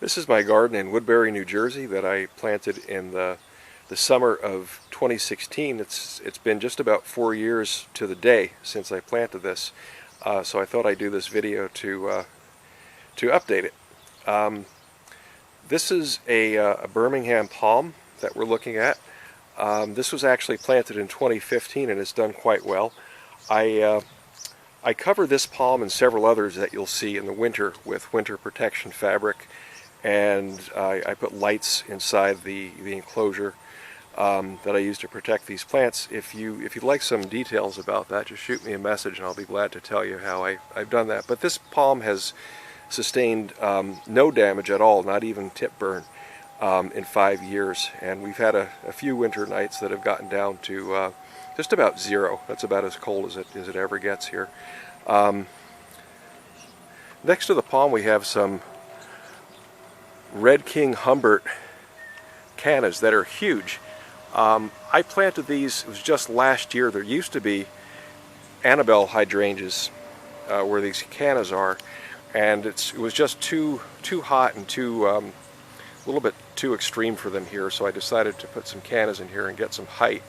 This is my garden in Woodbury, New Jersey that I planted in the summer of 2016. It's been just about 4 years to the day since I planted this, so I thought I'd do this video to update it. This is a Birmingham palm that we're looking at. This was actually planted in 2015 and it's done quite well. I cover this palm and several others that you'll see in the winter with winter protection fabric, and I put lights inside the enclosure that I use to protect these plants. If you'd like some details about that, just shoot me a message and I'll be glad to tell you how I've done that. But this palm has sustained no damage at all, not even tip burn, in 5 years, and we've had a few winter nights that have gotten down to just about 0. That's about as cold as it ever gets here. Next to the palm we have some Red King Humbert cannas that are huge. I planted these, it was just last year. There used to be Annabelle hydrangeas where these cannas are, and it was just too hot and a little bit too extreme for them here, so I decided to put some cannas in here and get some height.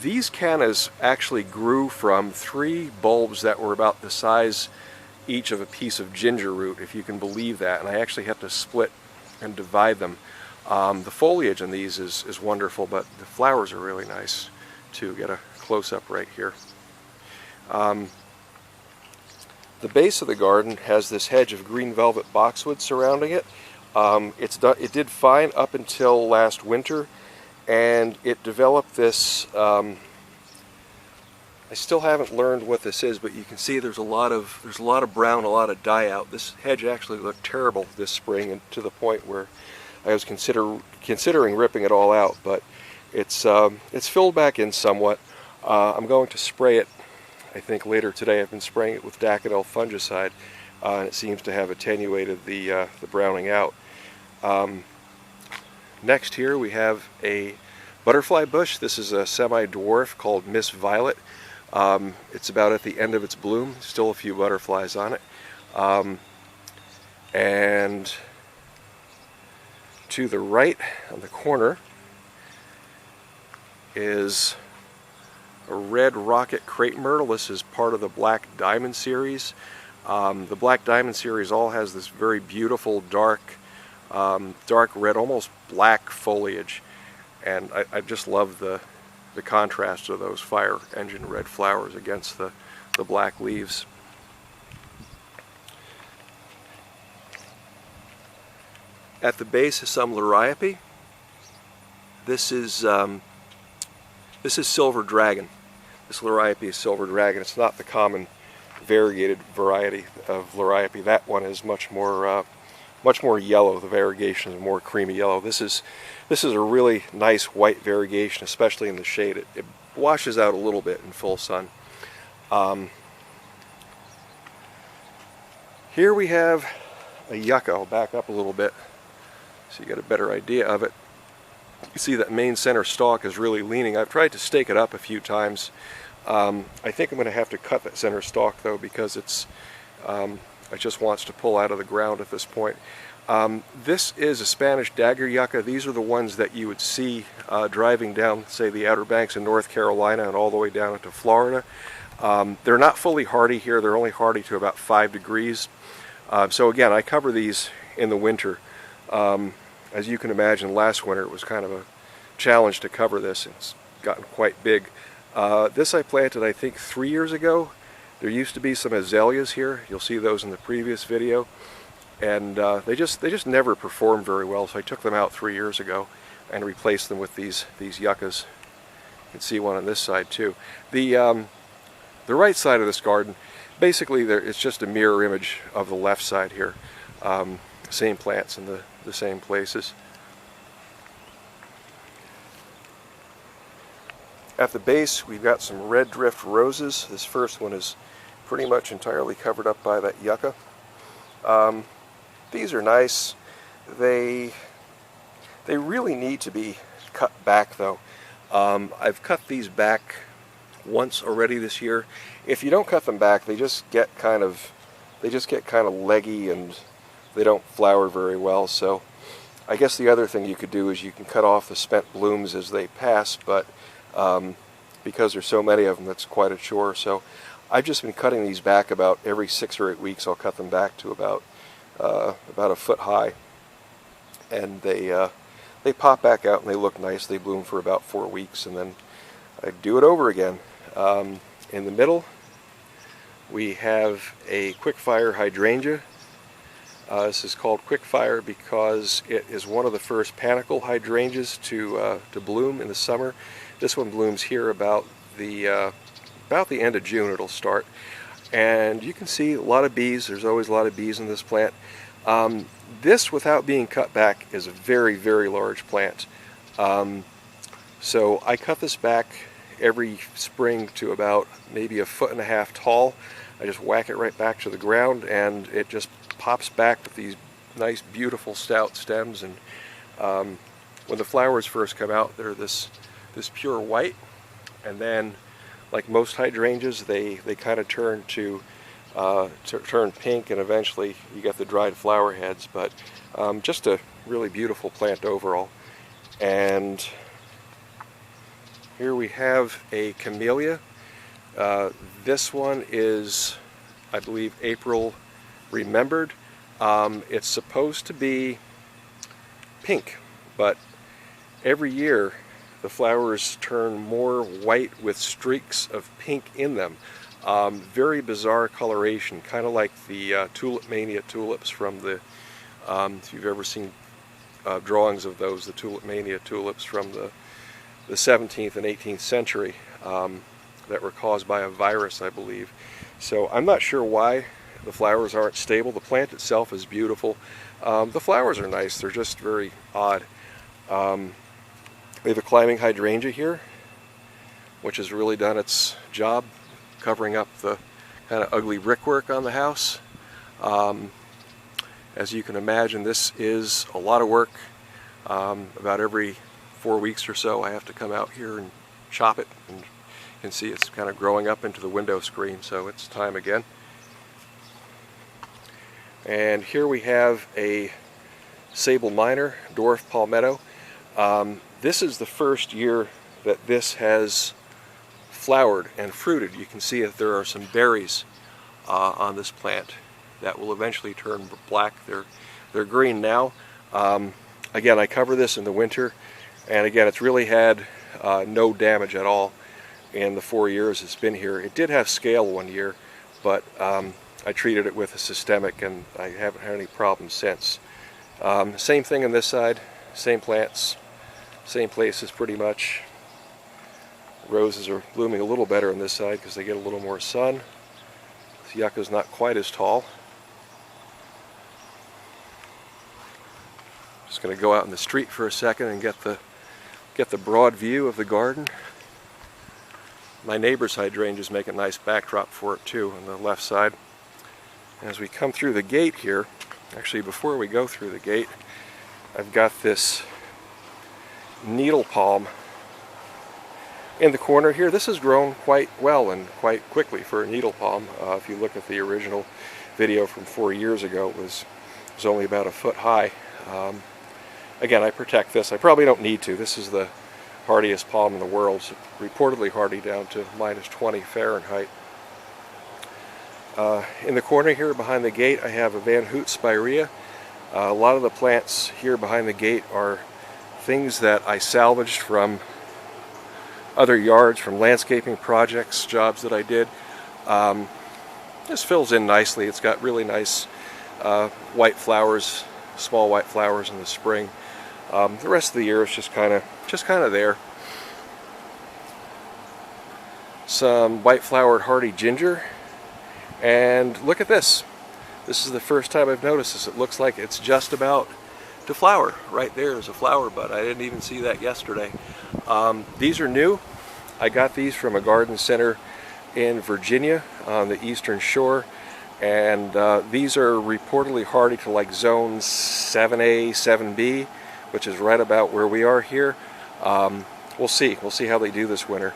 These cannas actually grew from 3 bulbs that were about the size each of a piece of ginger root, if you can believe that, and I actually had to split and divide them. The foliage in these is wonderful, but the flowers are really nice too. Get a close-up right here. The base of the garden has this hedge of green velvet boxwood surrounding it. It did fine up until last winter, and it developed this, I still haven't learned what this is, but you can see there's a lot of brown, a lot of die out. This hedge actually looked terrible this spring, and to the point where I was considering ripping it all out, but it's filled back in somewhat. I'm going to spray it, I think, later today. I've been spraying it with Daffodil fungicide, and it seems to have attenuated the browning out. Next here we have a butterfly bush. This is a semi-dwarf called Miss Violet. It's about at the end of its bloom, still a few butterflies on it. And to the right on the corner is a red rocket crepe myrtle. This is part of the Black Diamond series. The Black Diamond series all has this very beautiful dark red, almost black foliage, and I just love the contrast of those fire engine red flowers against the black leaves. At the base is some liriope. This is silver dragon. This liriope is silver dragon. It's not the common variegated variety of liriope. That one is much more yellow. The variegation is more creamy yellow. This is a really nice white variegation, especially in the shade. It washes out a little bit in full sun. Here we have a yucca. I'll back up a little bit so you get a better idea of it. You see that main center stalk is really leaning. I've tried to stake it up a few times. I think I'm going to have to cut that center stalk though, because it just wants to pull out of the ground at this point. This is a Spanish dagger yucca. These are the ones that you would see driving down, say, the Outer Banks in North Carolina and all the way down into Florida. They're not fully hardy here. They're only hardy to about 5 degrees. So again, I cover these in the winter. As you can imagine, last winter it was kind of a challenge to cover this. It's gotten quite big. This I planted, I think, 3 years ago. There used to be some azaleas here. You'll see those in the previous video, and they just never performed very well. So I took them out 3 years ago and replaced them with these yuccas. You can see one on this side too. The right side of this garden, basically, it's just a mirror image of the left side here. Same plants in the same places. At the base we've got some red drift roses. This first one is pretty much entirely covered up by that yucca. These are nice. They really need to be cut back though. I've cut these back once already this year. If you don't cut them back, they just get kind of leggy and they don't flower very well. So I guess the other thing you could do is you can cut off the spent blooms as they pass, but because there's so many of them, that's quite a chore. So I've just been cutting these back about every 6 or 8 weeks. I'll cut them back to about a foot high, and they pop back out and they look nice. They bloom for about 4 weeks, and then I do it over again. In the middle, we have a quickfire hydrangea. This is called quickfire because it is one of the first panicle hydrangeas to bloom in the summer. This one blooms here about the end of June. It'll start, and you can see a lot of bees. There's always a lot of bees in this plant. This, without being cut back, is a very, very large plant. So I cut this back every spring to about maybe 1.5 feet tall. I just whack it right back to the ground, and it just pops back with these nice, beautiful, stout stems. And when the flowers first come out, they're this pure white, and then, like most hydrangeas, they kind of turn to turn pink, and eventually you get the dried flower heads. But just a really beautiful plant overall. And here we have a camellia. This one is, I believe, April Remembered. It's supposed to be pink, but every year the flowers turn more white with streaks of pink in them. Very bizarre coloration, kind of like the Tulip Mania tulips from the, if you've ever seen drawings of those, the Tulip Mania tulips from the 17th and 18th century that were caused by a virus, I believe. So I'm not sure why the flowers aren't stable. The plant itself is beautiful. The flowers are nice, they're just very odd. We have a climbing hydrangea here, which has really done its job covering up the kind of ugly brickwork on the house. As you can imagine, this is a lot of work. About every 4 weeks or so I have to come out here and chop it, and you can see it's kind of growing up into the window screen, so it's time again. And here we have a sable minor, dwarf palmetto. This is the first year that this has flowered and fruited. You can see that there are some berries on this plant that will eventually turn black. They're green now. Again, I cover this in the winter, and again, it's really had no damage at all in the 4 years it's been here. It did have scale one year, but I treated it with a systemic, and I haven't had any problems since. Same thing on this side, same plants, same places pretty much. Roses are blooming a little better on this side because they get a little more sun. This yucca's not quite as tall. Just going to go out in the street for a second and get the broad view of the garden. My neighbor's hydrangeas make a nice backdrop for it too on the left side. As we come through the gate here, actually before we go through the gate, I've got this needle palm in the corner here. This has grown quite well and quite quickly for a needle palm. If you look at the original video from 4 years ago, it was only about 1 foot high. Again, I protect this. I probably don't need to. This is the hardiest palm in the world, so reportedly hardy down to -20 Fahrenheit. In the corner here behind the gate, I have a Van Hoot spirea. A lot of the plants here behind the gate are things that I salvaged from other yards, from landscaping projects, jobs that I did. This fills in nicely. It's got really nice white flowers, small white flowers in the spring. The rest of the year is just kind of there. Some white-flowered hardy ginger, and look at this. This is the first time I've noticed this. It looks like it's just about to flower. Right there is a flower bud. I didn't even see that yesterday. These are new. I got these from a garden center in Virginia on the eastern shore, and these are reportedly hardy to like zone 7A, 7B, which is right about where we are here. We'll see how they do this winter.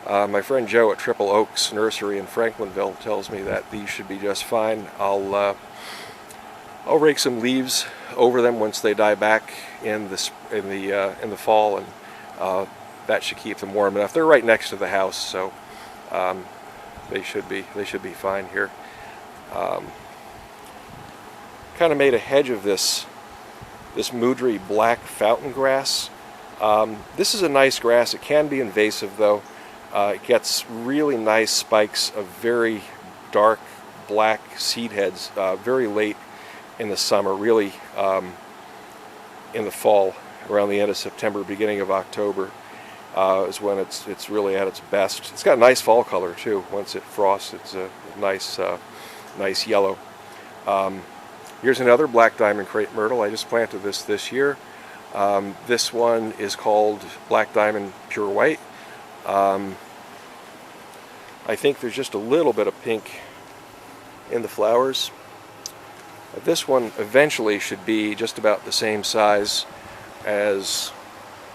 My friend Joe at Triple Oaks Nursery in Franklinville tells me that these should be just fine. I'll I'll rake some leaves over them once they die back in the fall, and that should keep them warm enough. They're right next to the house, so they should be fine here. Kind of made a hedge of this Woodbury black fountain grass. This is a nice grass. It can be invasive though. It gets really nice spikes of very dark black seed heads very late in the summer, really in the fall, around the end of September, beginning of October is when it's really at its best. It's got a nice fall color too. Once it frosts, it's a nice yellow. Here's another black diamond crepe myrtle. I just planted this year. This one is called Black Diamond Pure White. I think there's just a little bit of pink in the flowers. This one eventually should be just about the same size as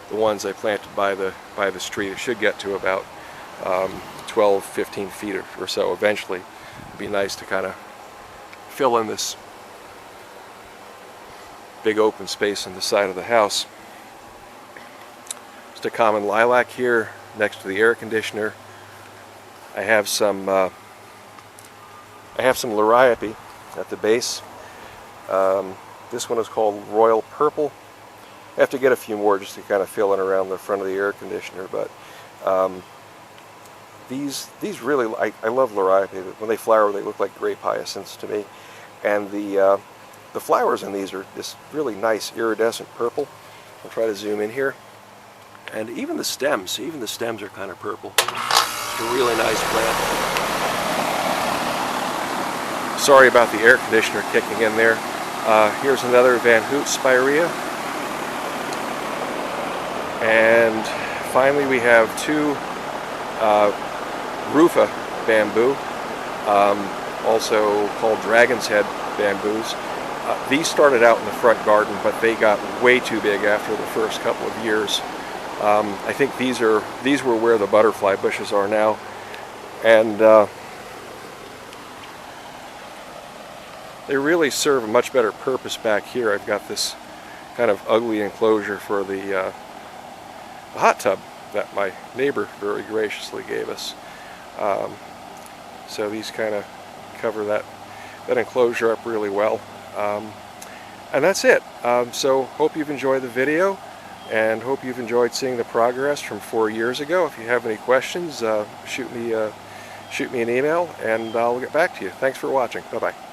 the ones I planted by the street. It should get to about 12-15 feet or so eventually. It'd be nice to kind of fill in this big open space on the side of the house. Just a common lilac here next to the air conditioner. I have some liriope at the base. This one is called Royal Purple. I have to get a few more just to kind of fill in around the front of the air conditioner, but these really, I love liriope. When they flower, they look like grape hyacinths to me, and the flowers in these are this really nice iridescent purple. I'll try to zoom in here, and even the stems are kind of purple. It's a really nice plant. Sorry about the air conditioner kicking in there. Here's another Van Hoot spirea. And finally we have two Rufa bamboo, also called Dragon's Head bamboos. These started out in the front garden, but they got way too big after the first couple of years. I think these were where the butterfly bushes are now, and they really serve a much better purpose back here. I've got this kind of ugly enclosure for the hot tub that my neighbor very graciously gave us. So these kind of cover that enclosure up really well. And that's it. So hope you've enjoyed the video, and hope you've enjoyed seeing the progress from 4 years ago. If you have any questions, shoot me an email and I'll get back to you. Thanks for watching. Bye-bye.